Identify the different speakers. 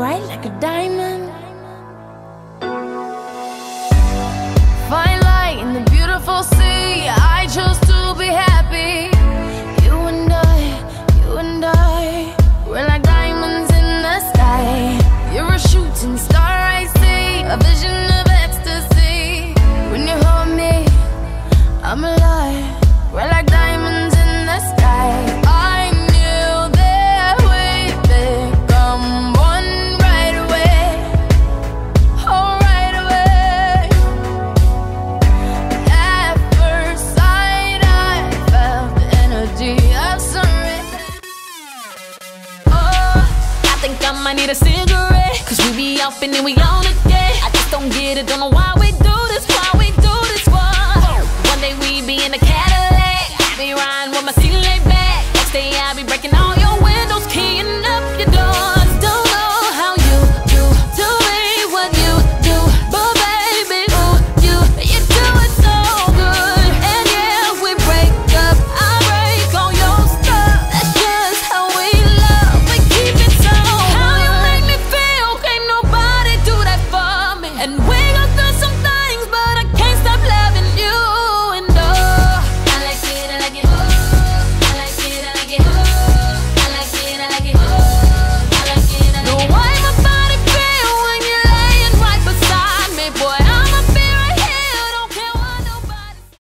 Speaker 1: bright like a diamond. Fine light in the beautiful sea. I chose to be happy. You and I, we're like diamonds in the sky. You're a shooting star, I see, a vision of ecstasy. When you hold me, I'm alive. We're like diamonds in the sky. I knew that we'd become one right away. Oh, right away. At first sight, I felt the energy of surrender. Oh, I think I might need a cigarette, 'cause we be out and then we on again. I just don't get it, don't know why